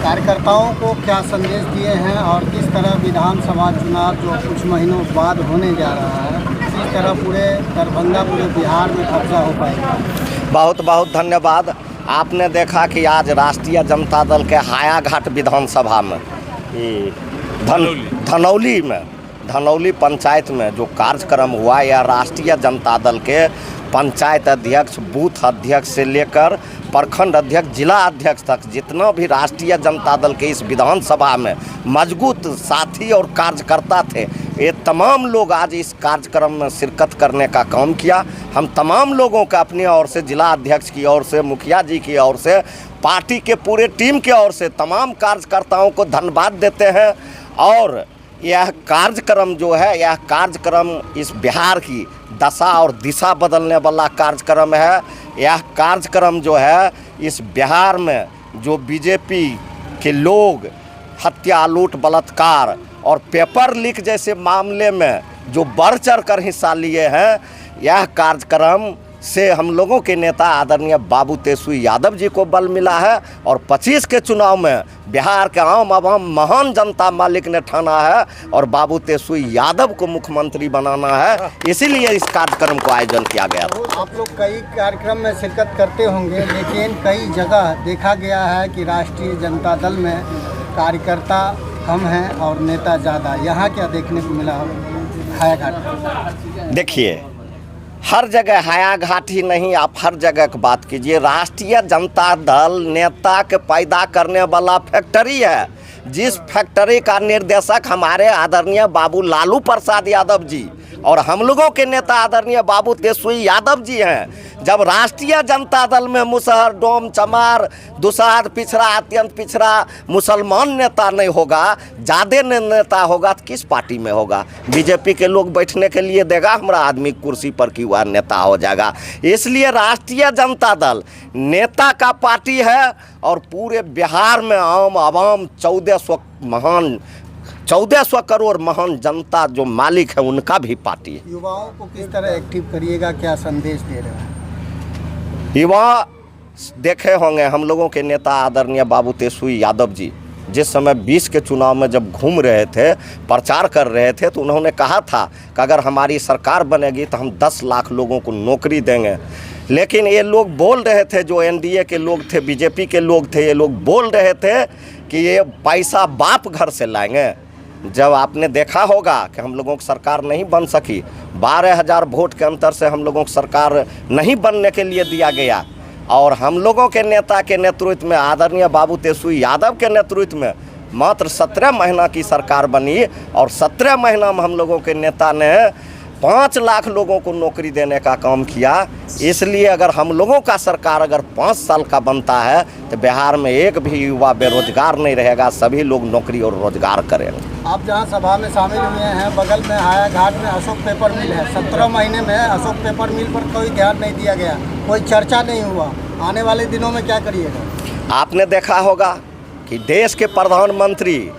कार्यकर्ताओं को क्या संदेश दिए हैं और किस तरह विधानसभा चुनाव जो कुछ महीनों बाद होने जा रहा है, किस तरह पूरे दरभंगा पूरे बिहार में कब्जा हो पाएगा? बहुत बहुत धन्यवाद। आपने देखा कि आज राष्ट्रीय जनता दल के हायाघाट विधानसभा में धनौली पंचायत में जो कार्यक्रम हुआ, यह राष्ट्रीय जनता दल के पंचायत अध्यक्ष, बूथ अध्यक्ष से लेकर प्रखंड अध्यक्ष, जिला अध्यक्ष तक जितना भी राष्ट्रीय जनता दल के इस विधानसभा में मजबूत साथी और कार्यकर्ता थे, ये तमाम लोग आज इस कार्यक्रम में शिरकत करने का काम किया। हम तमाम लोगों का अपनी ओर से, जिला अध्यक्ष की ओर से, मुखिया जी की ओर से, पार्टी के पूरे टीम की ओर से तमाम कार्यकर्ताओं को धन्यवाद देते हैं। और यह कार्यक्रम जो है, यह कार्यक्रम इस बिहार की दशा और दिशा बदलने वाला कार्यक्रम है। यह कार्यक्रम जो है इस बिहार में जो बीजेपी के लोग हत्या, लूट, बलात्कार और पेपर लीक जैसे मामले में जो बढ़ चढ़ कर हिस्सा लिए हैं, यह कार्यक्रम से हम लोगों के नेता आदरणीय बाबू तेजस्वी यादव जी को बल मिला है। और 25 के चुनाव में बिहार के आम आवाम महान जनता मालिक ने ठाना है और बाबू तेजस्वी यादव को मुख्यमंत्री बनाना है, इसीलिए इस कार्यक्रम को आयोजन किया गया था। आप लोग कई कार्यक्रम में शिरकत करते होंगे, लेकिन कई जगह देखा गया है कि राष्ट्रीय जनता दल में कार्यकर्ता कम हैं और नेता ज़्यादा। यहाँ क्या देखने को मिला हायाघाट? देखिए, हर जगह हायाघाट ही नहीं, आप हर जगह की बात कीजिए। राष्ट्रीय जनता दल नेता के पैदा करने वाला फैक्ट्री है, जिस फैक्ट्री का निर्देशक हमारे आदरणीय बाबू लालू प्रसाद यादव जी और हम लोगों के नेता आदरणीय बाबू तेजस्वी यादव जी हैं। जब राष्ट्रीय जनता दल में मुसहर, डोम, चमार, दुसाध, पिछड़ा, अत्यंत पिछड़ा मुसलमान नेता नहीं होगा, ज़्यादा नेता होगा तो किस पार्टी में होगा? बीजेपी के लोग बैठने के लिए देगा हमारा आदमी कुर्सी पर कि वह नेता हो जाएगा। इसलिए राष्ट्रीय जनता दल नेता का पार्टी है और पूरे बिहार में आम आवाम 1400 करोड़ महान जनता जो मालिक है उनका भी पार्टी है। युवाओं को किस तरह एक्टिव करिएगा, क्या संदेश दे रहे हैं? युवा देखे होंगे हम लोगों के नेता आदरणीय बाबू तेजस्वी यादव जी जिस समय 20 के चुनाव में जब घूम रहे थे, प्रचार कर रहे थे, तो उन्होंने कहा था कि अगर हमारी सरकार बनेगी तो हम 10 लाख लोगों को नौकरी देंगे। लेकिन ये लोग बोल रहे थे, जो एनडीए के लोग थे, बीजेपी के लोग थे, ये लोग बोल रहे थे कि ये पैसा बाप घर से लाएंगे। जब आपने देखा होगा कि हम लोगों की सरकार नहीं बन सकी, 12,000 वोट के अंतर से हम लोगों की सरकार नहीं बनने के लिए दिया गया, और हम लोगों के नेता के नेतृत्व में, आदरणीय बाबू तेजस्वी यादव के नेतृत्व में मात्र 17 महीना की सरकार बनी और 17 महीना में हम लोगों के नेता ने 5 लाख लोगों को नौकरी देने का काम किया। इसलिए अगर हम लोगों का सरकार अगर 5 साल का बनता है तो बिहार में एक भी युवा बेरोजगार नहीं रहेगा, सभी लोग नौकरी और रोजगार करेंगे। आप जहां सभा में शामिल हुए हैं, बगल में हायाघाट में अशोक पेपर मिल है। 17 महीने में अशोक पेपर मिल पर कोई ध्यान नहीं दिया गया, कोई चर्चा नहीं हुआ। आने वाले दिनों में क्या करिएगा? आपने देखा होगा कि देश के प्रधानमंत्री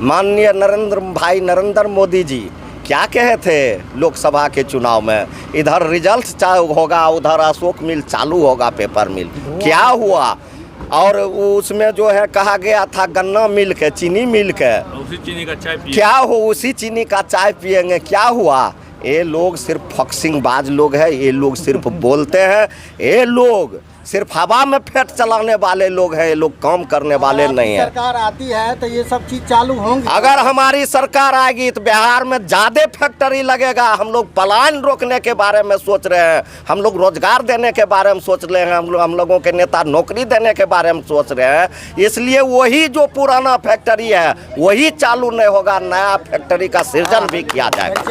माननीय नरेंद्र मोदी जी क्या कहे थे लोकसभा के चुनाव में, इधर रिजल्ट चालू होगा, उधर अशोक मिल चालू होगा, पेपर मिल। क्या हुआ? और उसमें जो है कहा गया था गन्ना मिल के, चीनी मिल के, उसी चीनी का चाय पिए। क्या हो, उसी चीनी का चाय पिएंगे। क्या हुआ? ये लोग सिर्फ फक्सिंगबाज लोग हैं, ये लोग सिर्फ बोलते हैं, ये लोग सिर्फ हवा में फेट चलाने वाले लोग हैं, ये लोग काम करने वाले नहीं हैं। सरकार आती है तो ये सब चीज चालू होंगी। अगर हमारी सरकार आएगी तो बिहार में ज़्यादा फैक्ट्री लगेगा। हम लोग पलायन रोकने के बारे में सोच रहे हैं, हम लोग रोजगार देने के बारे में सोच रहे हैं, हम लोगों के नेता नौकरी देने के बारे में सोच रहे हैं। इसलिए वही जो पुराना फैक्ट्री है वही चालू नहीं होगा, नया फैक्ट्री का सृजन भी किया जाएगा।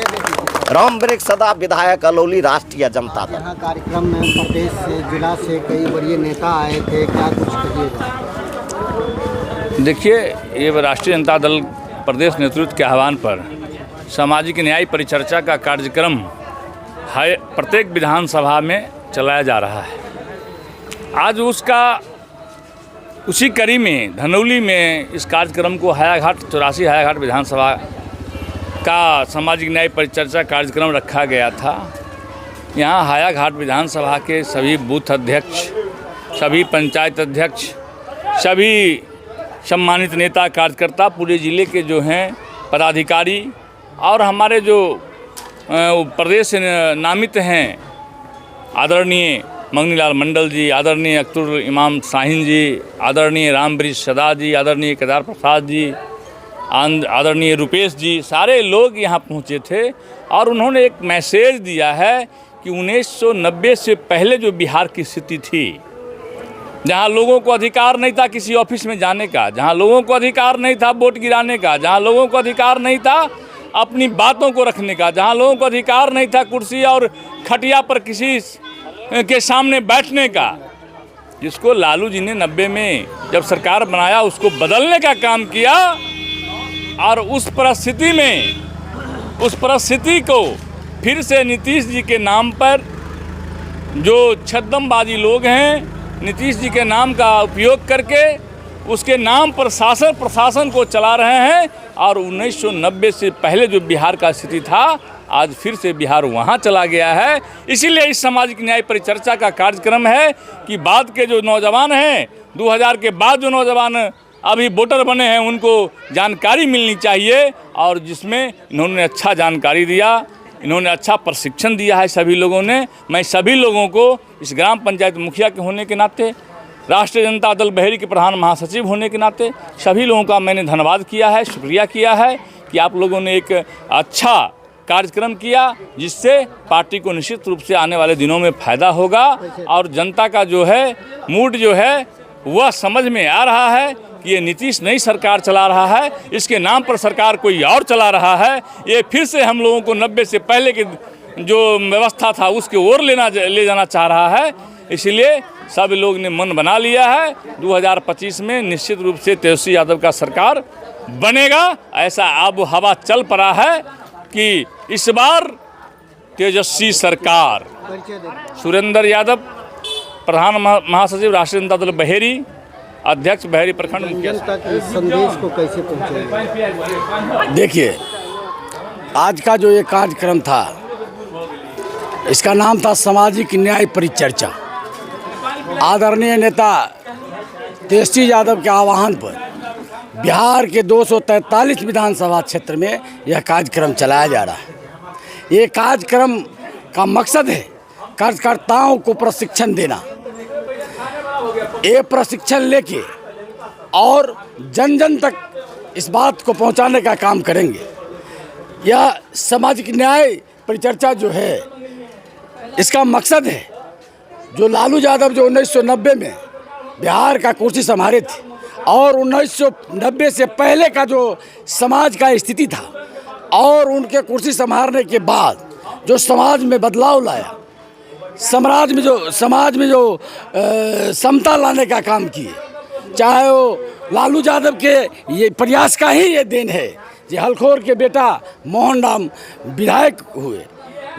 राम वृक्ष सदा विधायक, अलौली, राष्ट्रीय जनता दल। यहाँ कार्यक्रम में प्रदेश से, जिला से कई बड़े नेता आए थे, क्या कुछ कहिएगा? देखिए, ये राष्ट्रीय जनता दल प्रदेश नेतृत्व के आह्वान पर सामाजिक न्याय परिचर्चा का कार्यक्रम प्रत्येक विधानसभा में चलाया जा रहा है। आज उसी कड़ी में धनौली में इस कार्यक्रम को हायाघाट 84 हायाघाट विधानसभा का सामाजिक न्याय परिचर्चा कार्यक्रम रखा गया था। यहाँ हायाघाट विधानसभा के सभी बूथ अध्यक्ष, सभी पंचायत अध्यक्ष, सभी सम्मानित नेता कार्यकर्ता, पूरे ज़िले के जो हैं पदाधिकारी और हमारे जो प्रदेश से नामित हैं, आदरणीय मंगनीलाल मंडल जी, आदरणीय अख्तरुल इमाम शाहीन जी, आदरणीय रामवृक्ष सदा जी, आदरणीय केदार प्रसाद जी, आदरणीय रुपेश जी, सारे लोग यहाँ पहुँचे थे और उन्होंने एक मैसेज दिया है कि 1990 से पहले जो बिहार की स्थिति थी, जहाँ लोगों को अधिकार नहीं था किसी ऑफिस में जाने का, जहाँ लोगों को अधिकार नहीं था वोट गिराने का, जहाँ लोगों को अधिकार नहीं था अपनी बातों को रखने का, जहाँ लोगों को अधिकार नहीं था कुर्सी और खटिया पर किसी के सामने बैठने का, जिसको लालू जी ने 90 में जब सरकार बनाया उसको बदलने का काम किया। और उस परिस्थिति को फिर से नीतीश जी के नाम पर जो छद्मबाजी लोग हैं, नीतीश जी के नाम का उपयोग करके उसके नाम पर प्रशासन को चला रहे हैं। और 1990 से पहले जो बिहार का स्थिति था, आज फिर से बिहार वहाँ चला गया है। इसीलिए इस सामाजिक न्याय परिचर्चा का कार्यक्रम है कि बाद के जो नौजवान हैं, 2000 के बाद जो नौजवान अभी वोटर बने हैं, उनको जानकारी मिलनी चाहिए। और जिसमें इन्होंने अच्छा जानकारी दिया, इन्होंने अच्छा प्रशिक्षण दिया है सभी लोगों ने। मैं सभी लोगों को इस ग्राम पंचायत मुखिया के होने के नाते, राष्ट्रीय जनता दल बहेरी के प्रधान महासचिव होने के नाते सभी लोगों का मैंने धन्यवाद किया है, शुक्रिया किया है कि आप लोगों ने एक अच्छा कार्यक्रम किया, जिससे पार्टी को निश्चित रूप से आने वाले दिनों में फ़ायदा होगा। और जनता का जो है मूड जो है वह समझ में आ रहा है कि ये नीतीश नई सरकार चला रहा है, इसके नाम पर सरकार कोई और चला रहा है। ये फिर से हम लोगों को 90 से पहले की जो व्यवस्था था उसके ओर ले जाना चाह रहा है। इसलिए सब लोग ने मन बना लिया है 2025 में निश्चित रूप से तेजस्वी यादव का सरकार बनेगा। ऐसा आब हवा चल पड़ा है कि इस बार तेजस्वी सरकार, सुरेंद्र यादव प्रधान महासचिव राष्ट्रीय जनता दल बहेरी, अध्यक्ष बहेरी प्रखंड मुखिया तक इस संदेश को कैसे पहुंचाएगा? देखिए, आज का जो ये कार्यक्रम था, इसका नाम था सामाजिक न्याय परिचर्चा। आदरणीय नेता तेजस्वी यादव के आह्वान पर बिहार के 243 विधानसभा क्षेत्र में यह कार्यक्रम चलाया जा रहा है। ये कार्यक्रम का मकसद है कार्यकर्ताओं को प्रशिक्षण देना। ये प्रशिक्षण लेके और जन जन तक इस बात को पहुंचाने का काम करेंगे। यह सामाजिक न्याय परिचर्चा जो है, इसका मकसद है जो लालू यादव जो 1990 में बिहार का कुर्सी संभाले थे और 1990 से पहले का जो समाज का स्थिति था और उनके कुर्सी संभालने के बाद जो समाज में बदलाव लाया, समाज में जो समता लाने का काम किए, चाहे वो लालू यादव के ये प्रयास का ही ये देन है कि हलखोर के बेटा मोहन राम विधायक हुए।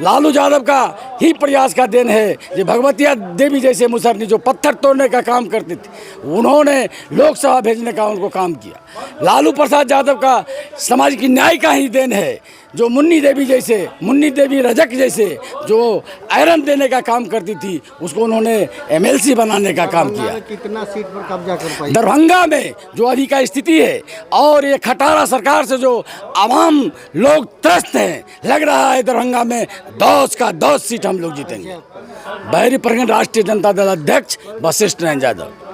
लालू यादव का ही प्रयास का देन है कि भगवतिया देवी जैसे मुसहरनी जो पत्थर तोड़ने का काम करते थे, उन्होंने लोकसभा भेजने का उनको काम किया। लालू प्रसाद यादव का सामाजिक न्याय का ही देन है जो मुन्नी देवी रजक जैसे जो आयरन देने का काम करती थी, उसको उन्होंने MLC बनाने का काम किया। कितना सीट पर कब्जा कर पाई? दरभंगा में जो अभी का स्थिति है और ये खटारा सरकार से जो आवाम लोग त्रस्त हैं, लग रहा है दरभंगा में 10 सीट हम लोग जीतेंगे। बहेरी प्रखंड राष्ट्रीय जनता दल अध्यक्ष वशिष्ठ नारायण यादव।